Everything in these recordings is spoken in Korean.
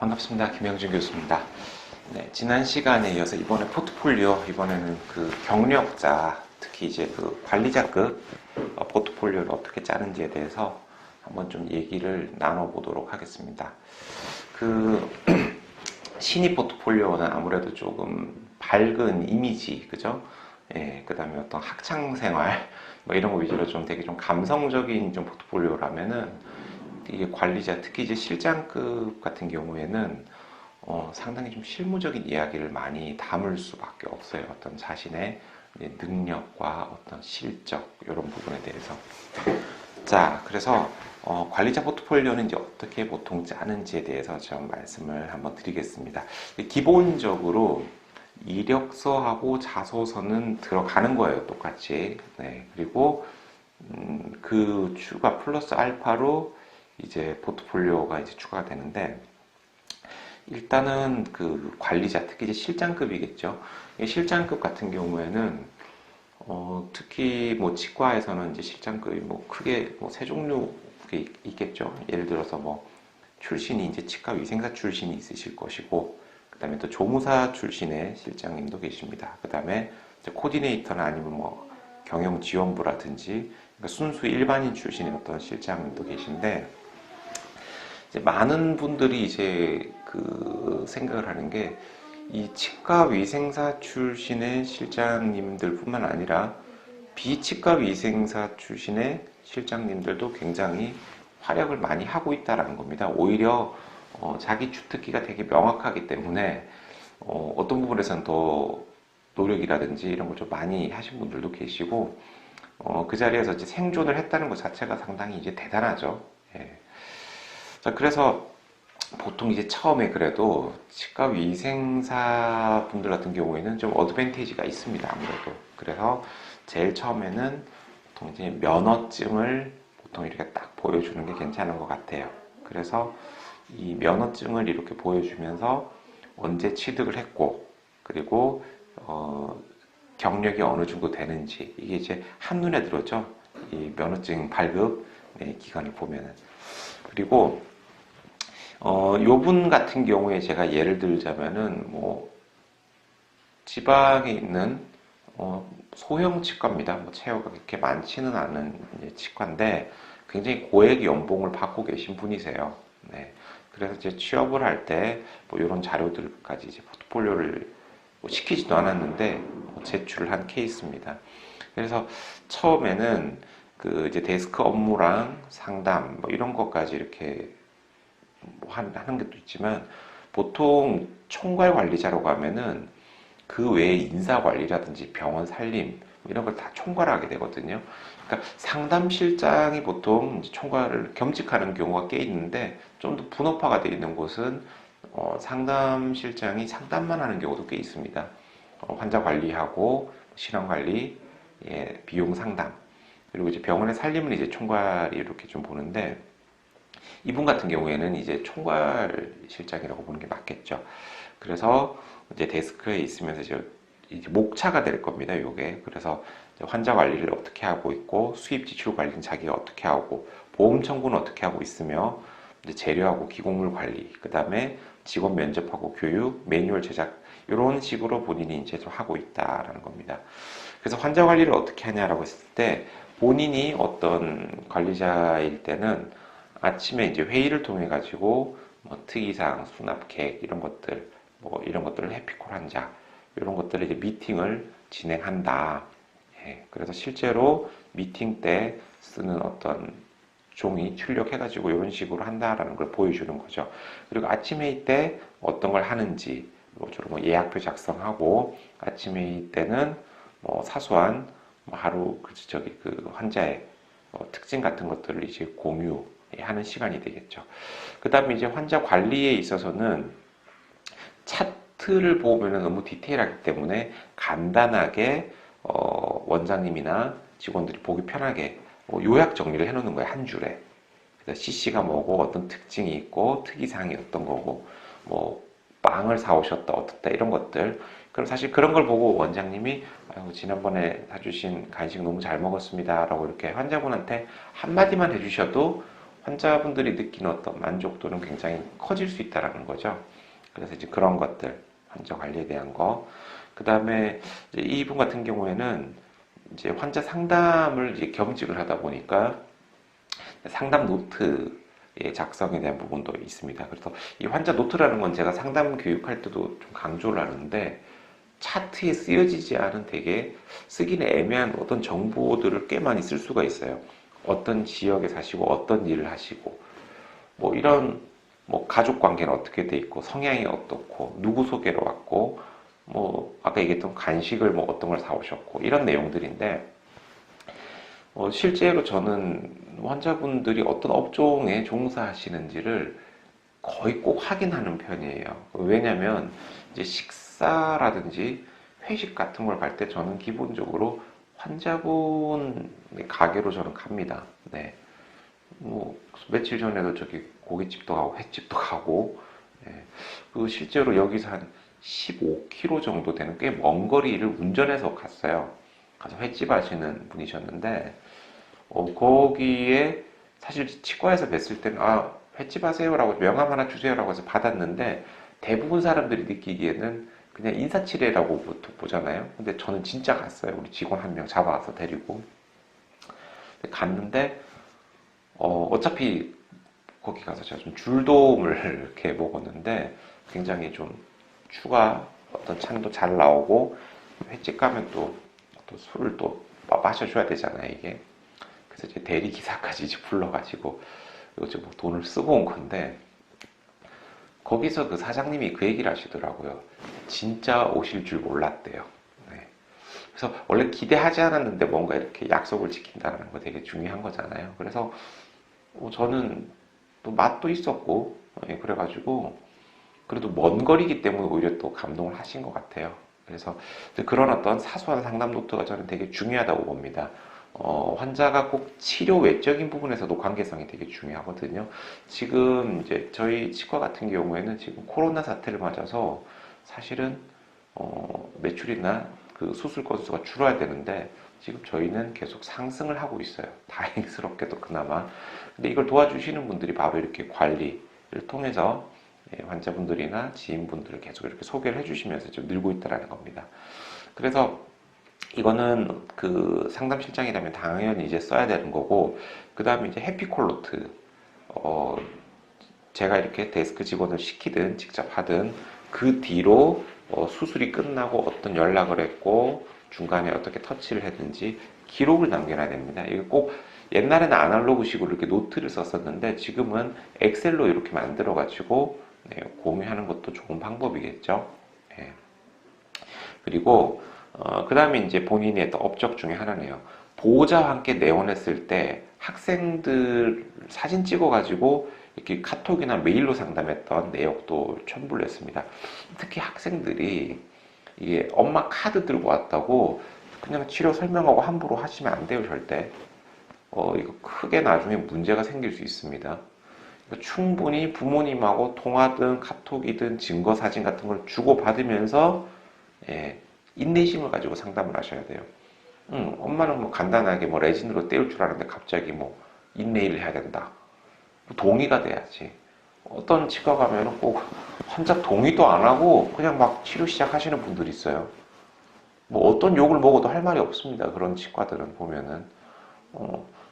반갑습니다. 김영준 교수입니다. 네, 지난 시간에 이어서 이번에 포트폴리오, 이번에는 그 경력자, 특히 이제 그 관리자급 포트폴리오를 어떻게 짜는지에 대해서 한번 좀 얘기를 나눠보도록 하겠습니다. 그 신입 포트폴리오는 아무래도 조금 밝은 이미지, 그죠? 예, 그 다음에 어떤 학창 생활, 뭐 이런 거 위주로 좀 되게 좀 감성적인 좀 포트폴리오라면은 이게 관리자, 특히 이제 실장급 같은 경우에는 상당히 좀 실무적인 이야기를 많이 담을 수밖에 없어요. 어떤 자신의 능력과 어떤 실적 이런 부분에 대해서. 자, 그래서 관리자 포트폴리오는 이제 어떻게 보통 짜는지에 대해서 좀 말씀을 한번 드리겠습니다. 기본적으로 이력서하고 자소서는 들어가는 거예요, 똑같이. 네, 그리고 그 추가 플러스 알파로 이제 포트폴리오가 이제 추가가 되는데, 일단은 그 관리자, 특히 이제 실장급이겠죠. 실장급 같은 경우에는 특히 뭐 치과에서는 이제 실장급이 뭐 크게 뭐 세 종류 있겠죠. 예를 들어서 뭐 출신이 이제 치과 위생사 출신이 있으실 것이고, 그 다음에 또 조무사 출신의 실장님도 계십니다. 그 다음에 코디네이터나 아니면 뭐 경영지원부라든지, 그러니까 순수 일반인 출신의 어떤 실장님도 계신데, 이제 많은 분들이 이제 그 생각을 하는 게, 이 치과 위생사 출신의 실장님들 뿐만 아니라 비치과 위생사 출신의 실장님들도 굉장히 활약을 많이 하고 있다는 겁니다. 오히려 자기 주특기가 되게 명확하기 때문에 어떤 부분에서는 더 노력이라든지 이런 걸 좀 많이 하신 분들도 계시고, 그 자리에서 이제 생존을 했다는 것 자체가 상당히 이제 대단하죠. 예. 자, 그래서 보통 이제 처음에 그래도 치과 위생사 분들 같은 경우에는 좀 어드밴티지가 있습니다, 아무래도. 그래서 제일 처음에는 보통 이제 면허증을 보통 이렇게 딱 보여주는 게 괜찮은 것 같아요. 그래서 이 면허증을 이렇게 보여주면서 언제 취득을 했고, 그리고 경력이 어느 정도 되는지, 이게 이제 한눈에 들어오죠. 이 면허증 발급 기간을 보면은. 그리고 요분 같은 경우에 제가 예를 들자면은 뭐 지방에 있는 소형 치과입니다. 뭐 체어가 그렇게 많지는 않은 치과인데 굉장히 고액 연봉을 받고 계신 분이세요. 네. 그래서 이제 취업을 할 때 뭐 이런 자료들까지 이제 포트폴리오를 뭐 시키지도 않았는데 제출을 한 케이스입니다. 그래서 처음에는 그 이제 데스크 업무랑 상담 뭐 이런 것까지 이렇게 뭐 하는 것도 있지만, 보통 총괄 관리자라고 하면은 그 외에 인사 관리라든지 병원 살림 뭐 이런 걸 다 총괄하게 되거든요. 그러니까 상담실장이 보통 총괄을 겸직하는 경우가 꽤 있는데, 좀 더 분업화가 되어 있는 곳은 상담실장이 상담만 하는 경우도 꽤 있습니다. 환자 관리하고 실험 관리, 예, 비용 상담, 그리고 이제 병원의 살림을 이제 총괄이 이렇게 좀 보는데, 이분 같은 경우에는 이제 총괄 실장이라고 보는 게 맞겠죠. 그래서 이제 데스크에 있으면서 이제 목차가 될 겁니다, 요게. 그래서 환자 관리를 어떻게 하고 있고, 수입 지출 관리는 자기가 어떻게 하고, 보험 청구는 어떻게 하고 있으며, 이제 재료하고 기공물 관리, 그 다음에 직원 면접하고 교육, 매뉴얼 제작, 이런 식으로 본인이 이제 좀 하고 있다라는 겁니다. 그래서 환자 관리를 어떻게 하냐라고 했을 때, 본인이 어떤 관리자일 때는 아침에 이제 회의를 통해 가지고 뭐 특이사항, 수납 계획 이런 것들, 뭐 이런 것들을 해피콜 환자 이런 것들을 이제 미팅을 진행한다. 예, 그래서 실제로 미팅 때 쓰는 어떤 종이 출력해가지고 이런 식으로 한다라는 걸 보여주는 거죠. 그리고 아침 회의 때 어떤 걸 하는지, 뭐 주로 뭐 예약표 작성하고, 아침 회의 때는 뭐 사소한 뭐 하루 그 환자의 특징 같은 것들을 이제 공유하는 시간이 되겠죠. 그 다음에 이제 환자 관리에 있어서는 차트를 보면 너무 디테일하기 때문에 간단하게 원장님이나 직원들이 보기 편하게 요약 정리를 해놓는 거예요, 한 줄에. 그래서 CC가 뭐고, 어떤 특징이 있고, 특이사항이 어떤 거고, 뭐 빵을 사오셨다 어떻다 이런 것들. 그럼 사실 그런 걸 보고 원장님이 아유, 지난번에 사주신 간식 너무 잘 먹었습니다 라고 이렇게 환자분한테 한마디만 해주셔도 환자분들이 느끼는 어떤 만족도는 굉장히 커질 수 있다라는 거죠. 그래서 이제 그런 것들, 환자 관리에 대한 거. 그 다음에 이분 같은 경우에는 이제 환자 상담을 이제 겸직을 하다 보니까 상담 노트의 작성에 대한 부분도 있습니다. 그래서 이 환자 노트라는 건 제가 상담 교육할 때도 좀 강조를 하는데 차트에 쓰여지지 않은 되게 쓰기는 애매한 어떤 정보들을 꽤 많이 쓸 수가 있어요. 어떤 지역에 사시고 어떤 일을 하시고 뭐 이런 뭐 가족 관계는 어떻게 돼 있고 성향이 어떻고 누구 소개로 왔고 뭐 아까 얘기했던 간식을 뭐 어떤 걸 사오셨고 이런 내용들인데 실제로 저는 환자분들이 어떤 업종에 종사하시는지를 거의 꼭 확인하는 편이에요. 왜냐면 이제 식사라든지 회식 같은 걸 갈 때 저는 기본적으로 환자분 가게로 저는 갑니다. 네. 뭐 며칠 전에도 저기 고깃집도 가고 횟집도 가고 예. 그 실제로 여기서 한 15km 정도 되는 꽤 먼 거리를 운전해서 갔어요. 가서 횟집 하시는 분이셨는데 거기에 사실 치과에서 뵀을 때는 횟집 하세요라고 명함 하나 주세요라고 해서 받았는데 대부분 사람들이 느끼기에는 그냥 인사치레라고 보잖아요. 근데 저는 진짜 갔어요. 우리 직원 한 명 잡아와서 데리고 갔는데 어차피 거기 가서 제가 좀 줄도움을 이렇게 먹었는데 굉장히 좀 추가 어떤 찬도 잘 나오고 횟집 가면 또 술을 또 마셔줘야 되잖아요 이게. 그래서 이제 대리 기사까지 이제 불러가지고 이제 뭐 돈을 쓰고 온 건데 거기서 그 사장님이 그 얘기를 하시더라고요. 진짜 오실 줄 몰랐대요. 네. 그래서 원래 기대하지 않았는데 뭔가 이렇게 약속을 지킨다는 거 되게 중요한 거잖아요. 그래서 저는 또 맛도 있었고 그래가지고 그래도 먼 거리기 때문에 오히려 또 감동을 하신 것 같아요. 그래서 그런 어떤 사소한 상담 노트가 저는 되게 중요하다고 봅니다. 환자가 꼭 치료 외적인 부분에서도 관계성이 되게 중요하거든요. 지금 이제 저희 치과 같은 경우에는 지금 코로나 사태를 맞아서 사실은 매출이나 그 수술 건수가 줄어야 되는데 지금 저희는 계속 상승을 하고 있어요. 다행스럽게도 그나마. 근데 이걸 도와주시는 분들이 바로 이렇게 관리를 통해서 환자분들이나 지인분들을 계속 이렇게 소개를 해주시면서 좀 늘고 있다는 겁니다. 그래서 이거는 그 상담실장이라면 당연히 이제 써야 되는 거고, 그 다음에 이제 해피콜로트. 제가 이렇게 데스크 직원을 시키든 직접 하든 그 뒤로 수술이 끝나고 어떤 연락을 했고 중간에 어떻게 터치를 했는지 기록을 남겨놔야 됩니다. 이거 꼭 옛날에는 아날로그식으로 이렇게 노트를 썼었는데 지금은 엑셀로 이렇게 만들어 가지고 공유하는 것도 좋은 방법이겠죠. 네. 그리고 그 다음에 이제 본인의 또 업적 중에 하나네요. 보호자와 함께 내원했을 때 학생들 사진 찍어가지고 이렇게 카톡이나 메일로 상담했던 내역도 첨부를 했습니다. 특히 학생들이 이게 엄마 카드 들고 왔다고 그냥 치료 설명하고 함부로 하시면 안 돼요, 절대. 이거 크게 나중에 문제가 생길 수 있습니다. 그러니까 충분히 부모님하고 통화든 카톡이든 증거 사진 같은 걸 주고받으면서 인내심을 가지고 상담을 하셔야 돼요. 엄마는 뭐 간단하게 뭐 레진으로 때울 줄 아는데 갑자기 뭐 인내일을 해야 된다. 동의가 돼야지. 어떤 치과 가면은 꼭 환자 동의도 안 하고 그냥 막 치료 시작하시는 분들이 있어요. 뭐 어떤 욕을 먹어도 할 말이 없습니다. 그런 치과들은 보면은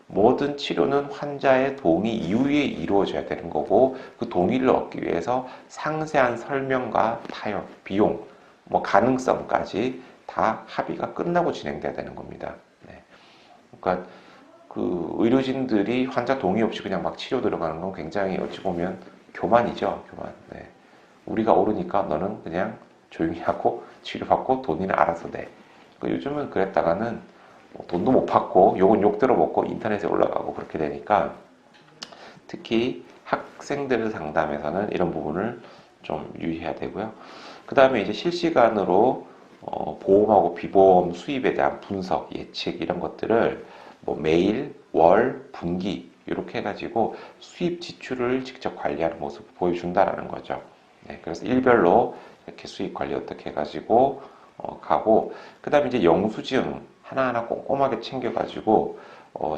모든 치료는 환자의 동의 이후에 이루어져야 되는 거고 그 동의를 얻기 위해서 상세한 설명과 타협, 비용, 뭐 가능성까지 다 합의가 끝나고 진행돼야 되는 겁니다. 네. 그러니까 그 의료진들이 환자 동의 없이 그냥 막 치료 들어가는 건 굉장히 어찌 보면 교만이죠, 교만. 네. 우리가 오르니까 너는 그냥 조용히 하고 치료받고 돈이는 알아서 내. 그러니까 요즘은 그랬다가는 뭐 돈도 못 받고 욕은 욕 들어먹고 인터넷에 올라가고 그렇게 되니까 특히 학생들 상담에서는 이런 부분을 좀 유의해야 되고요. 그 다음에 이제 실시간으로 보험하고 비보험 수입에 대한 분석, 예측 이런 것들을 뭐 매일, 월, 분기 이렇게 해가지고 수입 지출을 직접 관리하는 모습을 보여준다라는 거죠. 네, 그래서 일별로 이렇게 수입 관리 어떻게 해가지고 가고 그 다음에 이제 영수증 하나하나 꼼꼼하게 챙겨가지고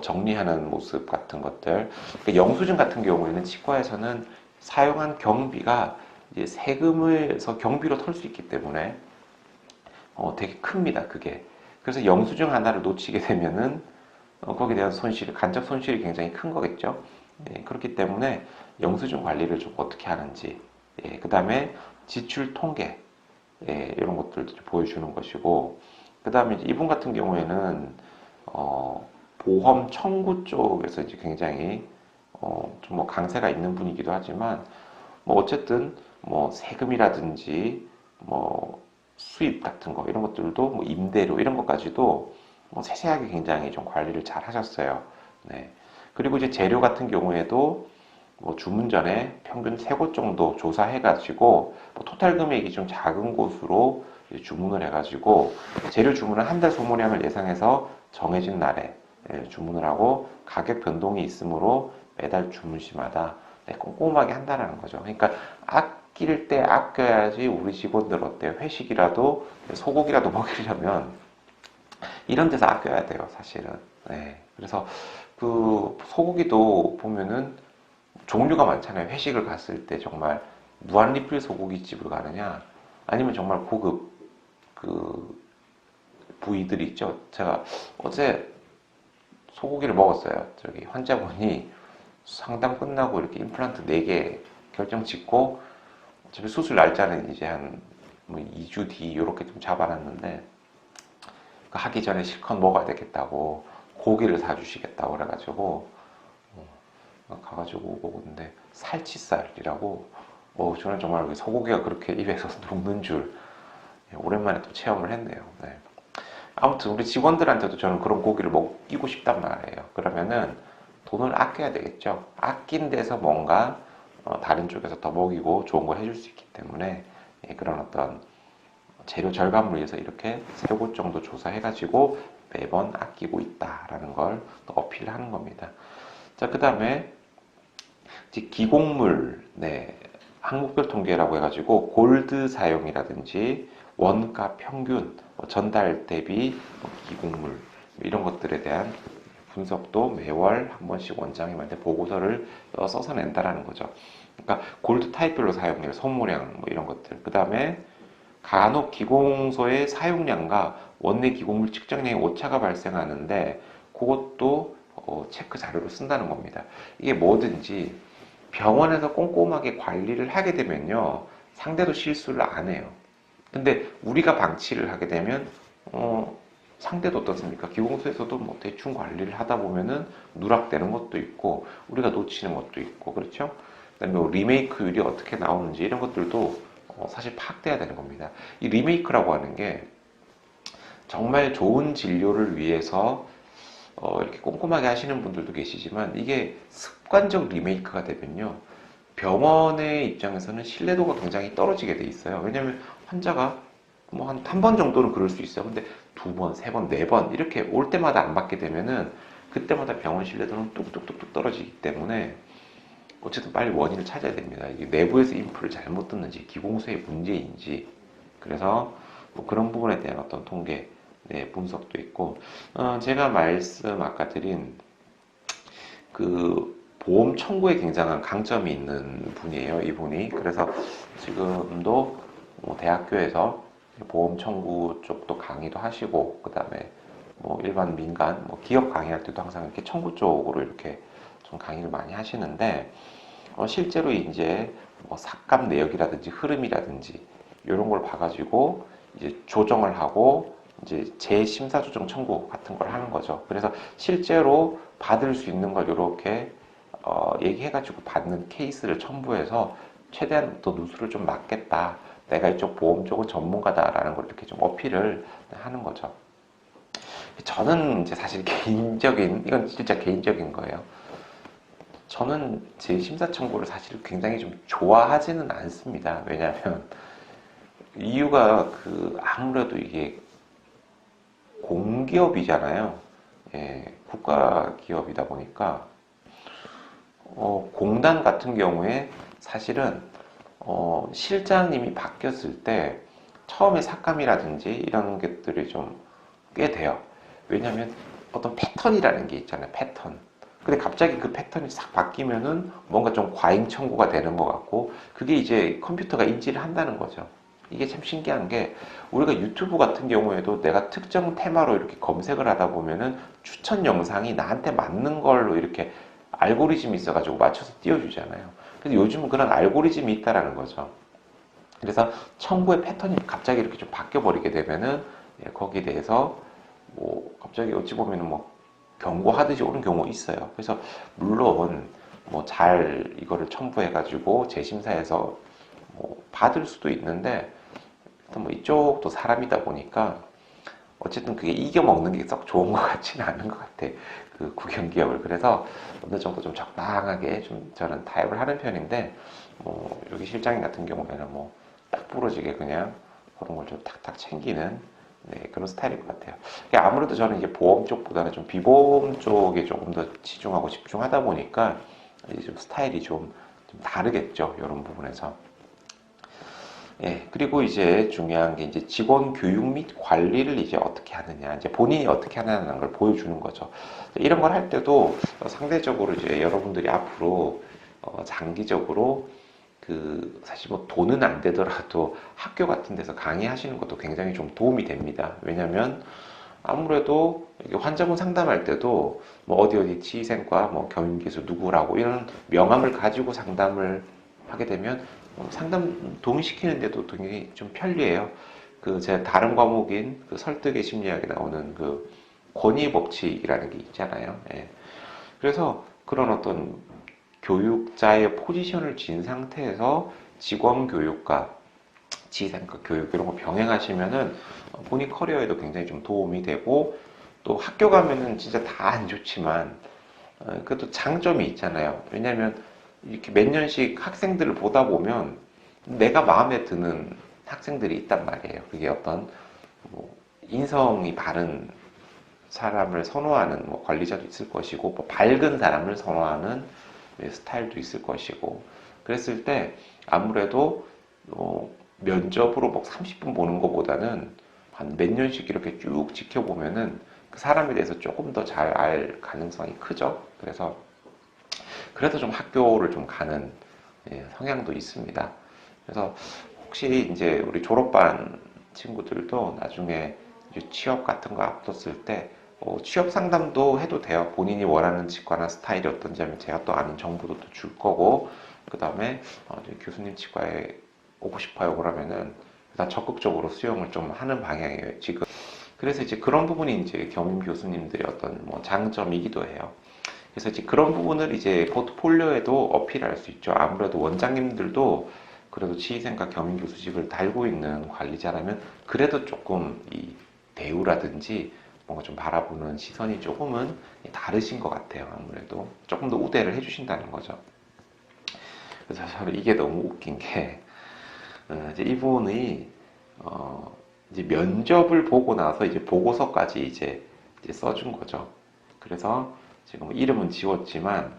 정리하는 모습 같은 것들. 그러니까 영수증 같은 경우에는 치과에서는 사용한 경비가 이제 세금에서 경비로 털 수 있기 때문에 되게 큽니다, 그게. 그래서 영수증 하나를 놓치게 되면은 거기에 대한 손실, 간접 손실이 굉장히 큰 거겠죠. 예, 그렇기 때문에 영수증 관리를 좀 어떻게 하는지, 예, 그 다음에 지출 통계, 예, 이런 것들도 보여주는 것이고, 그 다음에 이분 같은 경우에는 보험 청구 쪽에서 이제 굉장히 좀 뭐 강세가 있는 분이기도 하지만, 뭐 어쨌든 뭐 세금이라든지 뭐 수입 같은 거 이런 것들도 뭐 임대료 이런 것까지도 뭐 세세하게 굉장히 좀 관리를 잘 하셨어요. 네. 그리고 이제 재료 같은 경우에도 뭐 주문 전에 평균 3곳 정도 조사해가지고 뭐 토탈 금액이 좀 작은 곳으로 주문을 해가지고 재료 주문은 한 달 소모량을 예상해서 정해진 날에 주문을 하고 가격 변동이 있으므로 매달 주문 시마다 꼼꼼하게 한다는 거죠. 그러니까 아낄 때 아껴야지 우리 직원들 어때요? 회식이라도 소고기라도 먹이려면 이런 데서 아껴야 돼요, 사실은. 네. 그래서 그 소고기도 보면은 종류가 많잖아요. 회식을 갔을 때 정말 무한 리필 소고기집을 가느냐, 아니면 정말 고급 그 부위들이 있죠. 제가 어제 소고기를 먹었어요. 저기 환자분이 상담 끝나고 이렇게 임플란트 4개 결정 짓고 어차피 수술 날짜는 이제 한뭐 2주 뒤 이렇게 좀 잡아놨는데 그 하기 전에 실컷 먹어야 되겠다고 고기를 사주시겠다고 그래가지고 가가지고 먹었는데 살치살이라고 저는 정말 소고기가 그렇게 입에서 녹는 줄 오랜만에 또 체험을 했네요. 네. 아무튼 우리 직원들한테도 저는 그런 고기를 먹이고 싶단 말이에요. 그러면은 돈을 아껴야 되겠죠. 아낀 데서 뭔가 다른 쪽에서 더 먹이고 좋은 거 해줄 수 있기 때문에 그런 어떤 재료 절감을 위해서 이렇게 3곳 정도 조사해가지고 매번 아끼고 있다라는 걸 또 어필하는 겁니다. 자, 그 다음에 기곡물, 네, 항목별 통계라고 해가지고 골드 사용이라든지 원가 평균, 전달 대비 기곡물 이런 것들에 대한 분석도 매월 한 번씩 원장님한테 보고서를 써서 낸다라는 거죠. 그러니까 골드 타입별로 사용량, 소모량 뭐 이런 것들. 그 다음에 간혹 기공소의 사용량과 원내 기곡물 측정량에 오차가 발생하는데 그것도 체크 자료로 쓴다는 겁니다. 이게 뭐든지 병원에서 꼼꼼하게 관리를 하게 되면요, 상대도 실수를 안 해요. 근데 우리가 방치를 하게 되면 상대도 어떻습니까? 기공소에서도 뭐 대충 관리를 하다 보면은 누락되는 것도 있고 우리가 놓치는 것도 있고 그렇죠? 그다음에 뭐 리메이크율이 어떻게 나오는지 이런 것들도 사실 파악돼야 되는 겁니다. 이 리메이크라고 하는 게 정말 좋은 진료를 위해서 이렇게 꼼꼼하게 하시는 분들도 계시지만 이게 습관적 리메이크가 되면요, 병원의 입장에서는 신뢰도가 굉장히 떨어지게 돼 있어요. 왜냐하면 환자가 뭐 한 번 정도는 그럴 수 있어요. 근데 2번, 3번, 4번 이렇게 올 때마다 안 받게 되면은 그때마다 병원 신뢰도는 뚝뚝뚝뚝 떨어지기 때문에 어쨌든 빨리 원인을 찾아야 됩니다. 이게 내부에서 인프를 잘못 듣는지 기공소의 문제인지, 그래서 뭐 그런 부분에 대한 어떤 통계, 네, 분석도 있고 제가 말씀 아까 드린 그 보험 청구에 굉장한 강점이 있는 분이에요, 이분이. 그래서 지금도 뭐 대학교에서 보험 청구 쪽도 강의도 하시고, 그 다음에 뭐 일반 민간, 뭐 기업 강의할 때도 항상 이렇게 청구 쪽으로 이렇게 좀 강의를 많이 하시는데, 실제로 이제 뭐 삭감 내역이라든지 흐름이라든지 이런 걸 봐가지고 이제 조정을 하고 이제 재심사조정 청구 같은 걸 하는 거죠. 그래서 실제로 받을 수 있는 걸 이렇게 얘기해가지고 받는 케이스를 첨부해서 최대한 더 누수를 좀 막겠다. 내가 이쪽 보험 쪽은 전문가다라는 걸 이렇게 좀 어필을 하는 거죠. 저는 이제 사실 개인적인, 이건 진짜 개인적인 거예요. 저는 제 심사 청구를 사실 굉장히 좀 좋아하지는 않습니다. 왜냐하면 이유가 아무래도 이게 공기업이잖아요. 예, 국가 기업이다 보니까 공단 같은 경우에 사실은 실장님이 바뀌었을 때 처음에 삭감이라든지 이런 것들이 좀 꽤 돼요. 왜냐하면 어떤 패턴이라는 게 있잖아요. 패턴. 근데 갑자기 그 패턴이 싹 바뀌면은 뭔가 좀 과잉 청구가 되는 것 같고, 그게 이제 컴퓨터가 인지를 한다는 거죠. 이게 참 신기한 게, 우리가 유튜브 같은 경우에도 내가 특정 테마로 이렇게 검색을 하다 보면은 추천 영상이 나한테 맞는 걸로 이렇게 알고리즘이 있어가지고 맞춰서 띄워주잖아요. 근데 요즘은 그런 알고리즘이 있다라는 거죠. 그래서 청구의 패턴이 갑자기 이렇게 좀 바뀌어버리게 되면은, 거기에 대해서 뭐 갑자기 어찌 보면은 뭐 경고하듯이 오는 경우 있어요. 그래서 물론 뭐 잘 이거를 첨부해가지고 재심사에서 뭐 받을 수도 있는데, 뭐 이쪽도 사람이다 보니까 어쨌든 그게 이겨먹는 게 썩 좋은 것 같지는 않은 것 같아. 그 국영기업을. 그래서 어느 정도 좀 적당하게 좀 저는 타협을 하는 편인데, 뭐 여기 실장님 같은 경우에는 뭐 딱 부러지게 그냥 그런 걸 좀 탁탁 챙기는, 네, 그런 스타일인 것 같아요. 아무래도 저는 이제 보험 쪽보다는 좀 비보험 쪽에 조금 더 치중하고 집중하다 보니까 이제 좀 스타일이 좀 다르겠죠. 이런 부분에서. 예, 그리고 이제 중요한 게 이제 직원 교육 및 관리를 이제 어떻게 하느냐, 이제 본인이 어떻게 하느냐는 걸 보여주는 거죠. 이런 걸 할 때도 상대적으로 이제 여러분들이 앞으로 장기적으로 그 사실 뭐 돈은 안 되더라도 학교 같은 데서 강의하시는 것도 굉장히 좀 도움이 됩니다. 왜냐면 아무래도 환자분 상담할 때도 뭐 어디 어디 치의생과 뭐 경영기술 누구라고 이런 명함을 가지고 상담을 하게 되면 상담 동의시키는데도 굉장히 좀 편리해요. 그 제 다른 과목인 그 설득의 심리학에 나오는 그 권위 법칙이라는 게 있잖아요. 예. 그래서 그런 어떤 교육자의 포지션을 쥔 상태에서 직원 교육과 지휘생과 교육 이런 거 병행하시면은 본인 커리어에도 굉장히 좀 도움이 되고, 또 학교 가면은 진짜 다 안 좋지만 그래도 장점이 있잖아요. 왜냐면 이렇게 몇 년씩 학생들을 보다 보면 내가 마음에 드는 학생들이 있단 말이에요. 그게 어떤 뭐 인성이 바른 사람을 선호하는 뭐 관리자도 있을 것이고, 뭐 밝은 사람을 선호하는 스타일도 있을 것이고, 그랬을 때 아무래도 면접으로 뭐 30분 보는 것보다는 한 몇 년씩 이렇게 쭉 지켜보면은 그 사람에 대해서 조금 더 잘 알 가능성이 크죠. 그래서 그래도 좀 학교를 좀 가는 성향도 있습니다. 그래서 혹시 이제 우리 졸업반 친구들도 나중에 이제 취업 같은 거 앞뒀을 때 취업 상담도 해도 돼요. 본인이 원하는 치과나 스타일이 어떤지 하면 제가 또 아는 정보도 또 줄 거고, 그 다음에 교수님 치과에 오고 싶어요 그러면은 일단 적극적으로 수용을 좀 하는 방향이에요 지금. 그래서 이제 그런 부분이 이제 겸임 교수님들의 어떤 뭐 장점이기도 해요. 그래서 이제 그런 부분을 이제 포트폴리오에도 어필할 수 있죠. 아무래도 원장님들도 그래도 치의생과 겸임 교수직을 달고 있는 관리자라면 그래도 조금 이 대우라든지 뭔가 좀 바라보는 시선이 조금은 다르신 것 같아요. 아무래도 조금 더 우대를 해주신다는 거죠. 그래서 저는 이게 너무 웃긴 게 이제 이분이 이제 면접을 보고 나서 이제 보고서까지 이제 써준 거죠. 그래서 지금 이름은 지웠지만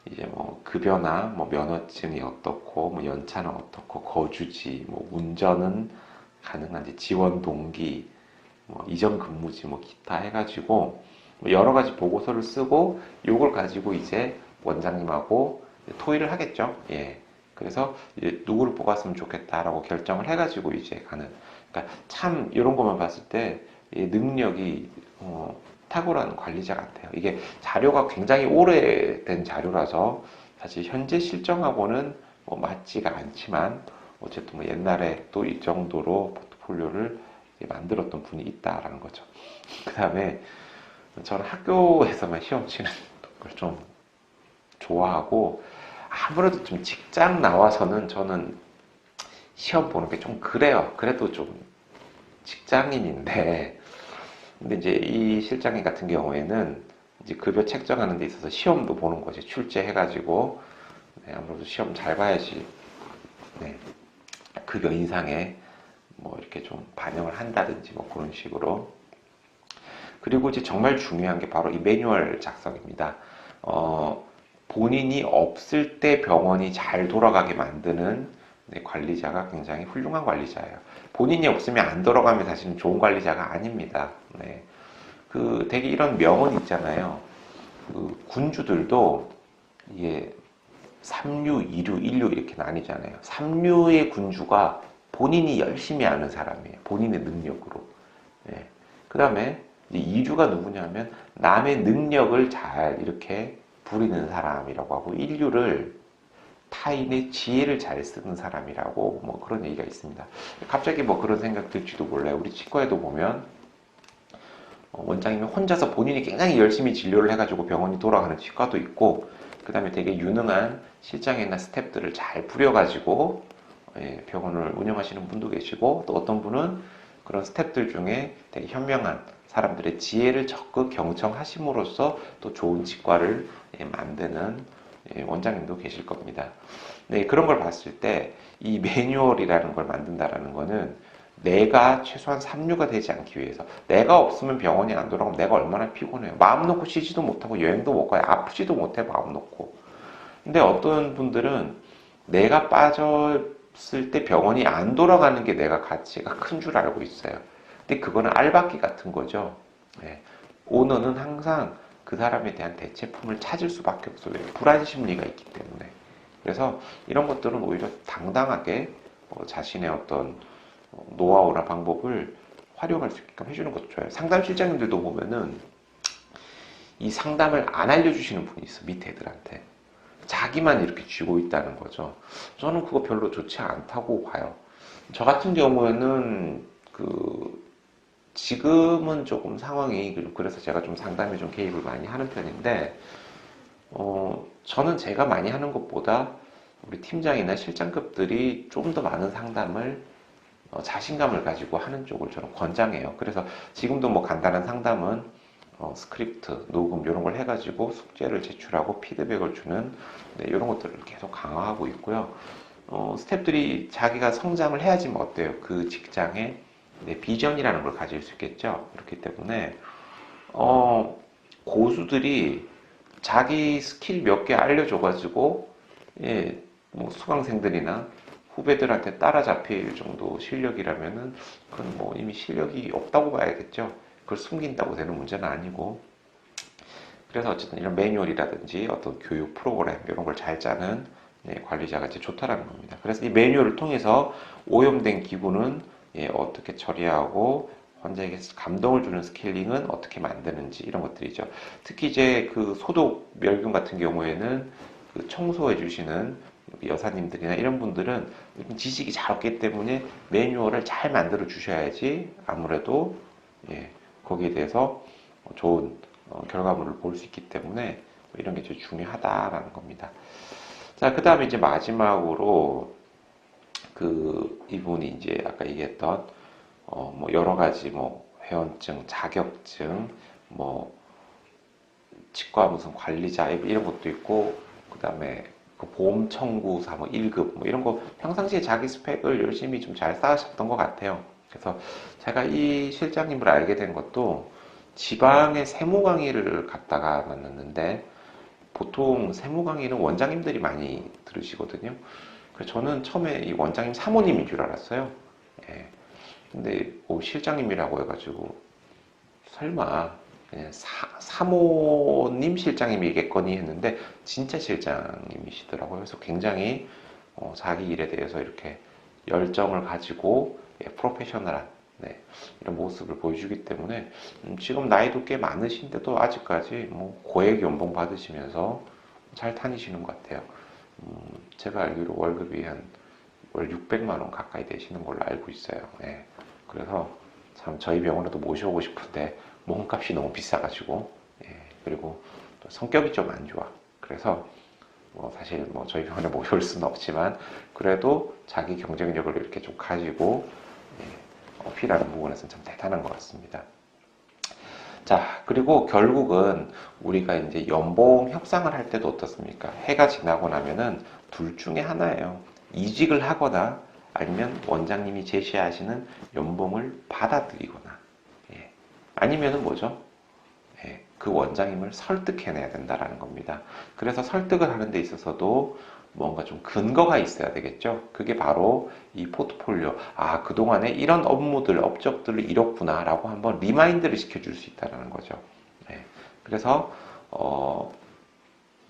이제 뭐 급여나 뭐 면허증이 어떻고 뭐 연차는 어떻고 거주지 뭐 운전은 가능한지 지원 동기 뭐 이전 근무지 뭐 기타 해가지고 뭐 여러 가지 보고서를 쓰고 요걸 가지고 이제 원장님하고 토의를 하겠죠. 예. 그래서 이제 누구를 뽑았으면 좋겠다라고 결정을 해가지고 이제 가는. 그러니까 참 이런 것만 봤을 때 능력이 탁월한 관리자 같아요. 이게 자료가 굉장히 오래된 자료라서 사실 현재 실정하고는 뭐 맞지가 않지만 어쨌든 뭐 옛날에 또 이 정도로 포트폴리오를 만들었던 분이 있다라는 거죠. 그 다음에 저는 학교에서만 시험 치는 걸 좀 좋아하고, 아무래도 좀 직장 나와서는 저는 시험 보는 게 좀 그래요. 그래도 좀 직장인인데, 근데 이제 이 실장님 같은 경우에는 이제 급여 책정하는 데 있어서 시험도 보는 거지. 출제해가지고. 네, 아무래도 시험 잘 봐야지. 네, 급여 인상에 뭐 이렇게 좀 반영을 한다든지 뭐 그런 식으로. 그리고 이제 정말 중요한 게 바로 이 매뉴얼 작성입니다. 본인이 없을 때 병원이 잘 돌아가게 만드는 관리자가 굉장히 훌륭한 관리자예요. 본인이 없으면 안 돌아가면 사실은 좋은 관리자가 아닙니다. 네. 그 되게 이런 명언 있잖아요. 그 군주들도 이게 3류, 2류, 1류 이렇게 나뉘잖아요. 3류의 군주가 본인이 열심히 하는 사람이에요. 본인의 능력으로. 예. 그 다음에 2류가 누구냐면 남의 능력을 잘 이렇게 부리는 사람이라고 하고 1류를 타인의 지혜를 잘 쓰는 사람이라고 뭐 그런 얘기가 있습니다. 갑자기 뭐 그런 생각 들지도 몰라요. 우리 치과에도 보면 원장님이 혼자서 본인이 굉장히 열심히 진료를 해가지고 병원이 돌아가는 치과도 있고 그 다음에 되게 유능한 실장이나 스태프들을 잘 부려가지고 병원을 운영하시는 분도 계시고 또 어떤 분은 그런 스태프들 중에 되게 현명한 사람들의 지혜를 적극 경청하심으로써 또 좋은 치과를 만드는 원장님도 계실 겁니다. 네, 그런 걸 봤을 때 이 매뉴얼이라는 걸 만든다라는 거는 내가 최소한 3류가 되지 않기 위해서 내가 없으면 병원이 안 돌아가면 내가 얼마나 피곤해요. 마음 놓고 쉬지도 못하고 여행도 못 가요. 아프지도 못해 마음 놓고. 근데 어떤 분들은 내가 빠졌을 때 병원이 안 돌아가는 게 내가 가치가 큰 줄 알고 있어요. 근데 그거는 알박기 같은 거죠. 네. 오너는 항상 그 사람에 대한 대체품을 찾을 수밖에 없어요. 불안 심리가 있기 때문에. 그래서 이런 것들은 오히려 당당하게 자신의 어떤 노하우나 방법을 활용할 수 있게끔 해주는 것도 좋아요. 상담 실장님들도 보면은 이 상담을 안 알려주시는 분이 있어, 밑에 애들한테. 자기만 이렇게 쥐고 있다는 거죠. 저는 그거 별로 좋지 않다고 봐요. 저 같은 경우에는 지금은 조금 상황이 그래서 제가 좀 상담에 좀 개입을 많이 하는 편인데 저는 제가 많이 하는 것보다 우리 팀장이나 실장급들이 좀 더 많은 상담을 자신감을 가지고 하는 쪽을 저는 권장해요. 그래서 지금도 뭐 간단한 상담은 스크립트, 녹음 이런 걸 해가지고 숙제를 제출하고 피드백을 주는 이런 것들을 계속 강화하고 있고요. 스태프들이 자기가 성장을 해야지만 어때요? 그 직장에 비전이라는 걸 가질 수 있겠죠. 그렇기 때문에 고수들이 자기 스킬 몇 개 알려줘가지고 뭐 수강생들이나 후배들한테 따라잡힐 정도 실력이라면은 그건 뭐 이미 실력이 없다고 봐야겠죠. 그걸 숨긴다고 되는 문제는 아니고. 그래서 어쨌든 이런 매뉴얼이라든지 어떤 교육 프로그램 이런 걸 잘 짜는 관리자가 이제 좋다라는 겁니다. 그래서 이 매뉴얼을 통해서 오염된 기구는 어떻게 처리하고 환자에게 감동을 주는 스케일링은 어떻게 만드는지 이런 것들이죠. 특히 이제 그 소독 멸균 같은 경우에는 그 청소해 주시는 여사님들이나 이런 분들은 지식이 잘 없기 때문에 매뉴얼을 잘 만들어 주셔야지 아무래도 거기에 대해서 좋은 결과물을 볼 수 있기 때문에 이런 게 제일 중요하다라는 겁니다. 자, 그 다음에 이제 마지막으로 이분이 이제 아까 얘기했던 뭐 여러 가지 뭐 회원증, 자격증, 뭐 치과 무슨 관리자 이런 것도 있고 그 다음에 그 보험 청구사 뭐 1급 뭐 이런 거 평상시에 자기 스펙을 열심히 좀 잘 쌓으셨던 것 같아요. 그래서 제가 이 실장님을 알게 된 것도 지방의 세무 강의를 갔다가 만났는데 보통 세무 강의는 원장님들이 많이 들으시거든요. 그래서 저는 처음에 이 원장님 사모님인 줄 알았어요. 예. 근데 실장님이라고 해가지고 설마 그냥 사모님 실장님이겠거니 했는데 진짜 실장님이시더라고요. 그래서 굉장히 자기 일에 대해서 이렇게 열정을 가지고 프로페셔널한 이런 모습을 보여주기 때문에 지금 나이도 꽤 많으신데도 아직까지 뭐 고액 연봉 받으시면서 잘 다니시는 것 같아요. 제가 알기로 월급이 한 월 600만 원 가까이 되시는 걸로 알고 있어요. 그래서 참 저희 병원에도 모셔오고 싶은데 몸값이 너무 비싸가지고 그리고 또 성격이 좀 안 좋아. 그래서 뭐 사실 뭐 저희 병원에 모셔올 수는 없지만 그래도 자기 경쟁력을 이렇게 좀 가지고 어필하는 부분에서는 참 대단한 것 같습니다. 자, 그리고 결국은 우리가 이제 연봉 협상을 할 때도 어떻습니까? 해가 지나고 나면은 둘 중에 하나예요. 이직을 하거나 아니면 원장님이 제시하시는 연봉을 받아들이거나 아니면은 뭐죠? 그 원장님을 설득해내야 된다라는 겁니다. 그래서 설득을 하는 데 있어서도 뭔가 좀 근거가 있어야 되겠죠. 그게 바로 이 포트폴리오. 아, 그동안에 이런 업무들, 업적들을 이뤘구나 라고 한번 리마인드를 시켜줄 수 있다는 거죠. 네. 그래서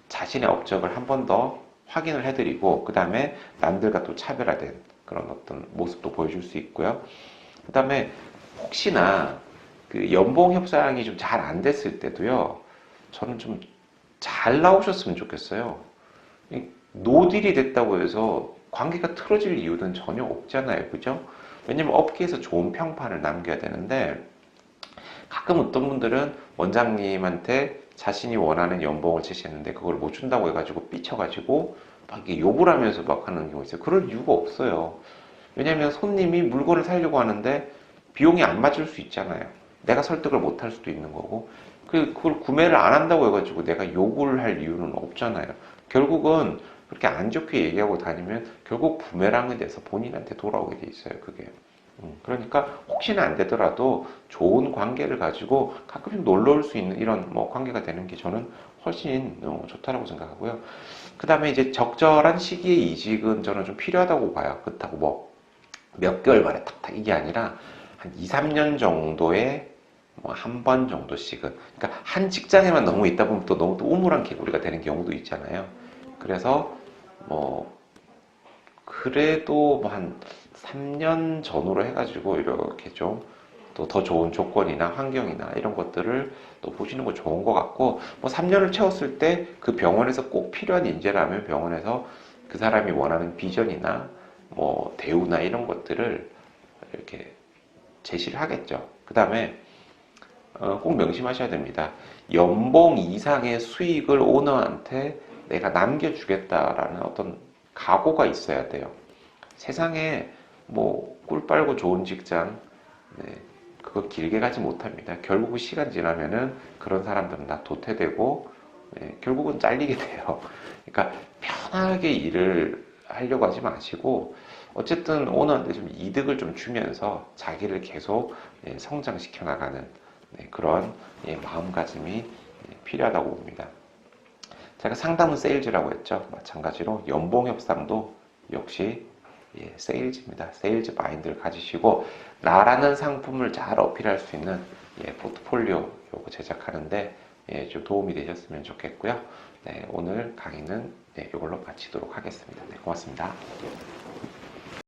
자신의 업적을 한 번 더 확인을 해드리고 그 다음에 남들과 또 차별화된 그런 어떤 모습도 보여줄 수 있고요. 그 다음에 혹시나 그 연봉 협상이 좀 잘 안 됐을 때도요. 저는 좀 잘 나오셨으면 좋겠어요. 노딜이 됐다고 해서 관계가 틀어질 이유는 전혀 없잖아요. 그죠? 왜냐면 업계에서 좋은 평판을 남겨야 되는데 가끔 어떤 분들은 원장님한테 자신이 원하는 연봉을 제시했는데 그걸 못 준다고 해가지고 삐쳐가지고 막 이렇게 욕을 하면서 막 하는 경우 있어요. 그럴 이유가 없어요. 왜냐면 손님이 물건을 사려고 하는데 비용이 안 맞을 수 있잖아요. 내가 설득을 못 할 수도 있는 거고 그걸 구매를 안 한다고 해가지고 내가 욕을 할 이유는 없잖아요. 결국은 그렇게 안 좋게 얘기하고 다니면 결국 부메랑에 대해서 본인한테 돌아오게 돼 있어요. 그게. 그러니까 혹시나 안 되더라도 좋은 관계를 가지고 가끔씩 놀러 올 수 있는 이런 뭐 관계가 되는 게 저는 훨씬 좋다라고 생각하고요. 그 다음에 이제 적절한 시기에 이직은 저는 좀 필요하다고 봐요. 그렇다고 뭐 몇 개월 만에 탁탁 이게 아니라 한 2, 3년 정도에 뭐 한 번 정도씩은 그러니까 한 직장에만 너무 있다 보면 또 너무 또 우물안 개구리가 되는 경우도 있잖아요. 그래서 뭐 그래도 뭐 한 3년 전후로 해가지고 이렇게 좀 또 더 좋은 조건이나 환경이나 이런 것들을 또 보시는 거 좋은 것 같고 뭐 3년을 채웠을 때 그 병원에서 꼭 필요한 인재라면 병원에서 그 사람이 원하는 비전이나 뭐 대우나 이런 것들을 이렇게 제시를 하겠죠. 그 다음에 꼭 명심하셔야 됩니다. 연봉 이상의 수익을 오너한테 내가 남겨주겠다라는 어떤 각오가 있어야 돼요. 세상에 뭐 꿀 빨고 좋은 직장 네, 그거 길게 가지 못합니다. 결국은 시간 지나면은 그런 사람들은 다 도태되고 네, 결국은 잘리게 돼요. 그러니까 편하게 일을 하려고 하지 마시고 어쨌든 오너한테 좀 이득을 좀 주면서 자기를 계속 네, 성장시켜 나가는 네, 그런 예, 마음가짐이 예, 필요하다고 봅니다. 제가 상담은 세일즈라고 했죠. 마찬가지로 연봉 협상도 역시 예, 세일즈입니다. 세일즈 마인드를 가지시고 나라는 상품을 잘 어필할 수 있는 예, 포트폴리오 요거 제작하는데 예, 좀 도움이 되셨으면 좋겠고요. 네, 오늘 강의는 네, 이걸로 마치도록 하겠습니다. 네, 고맙습니다.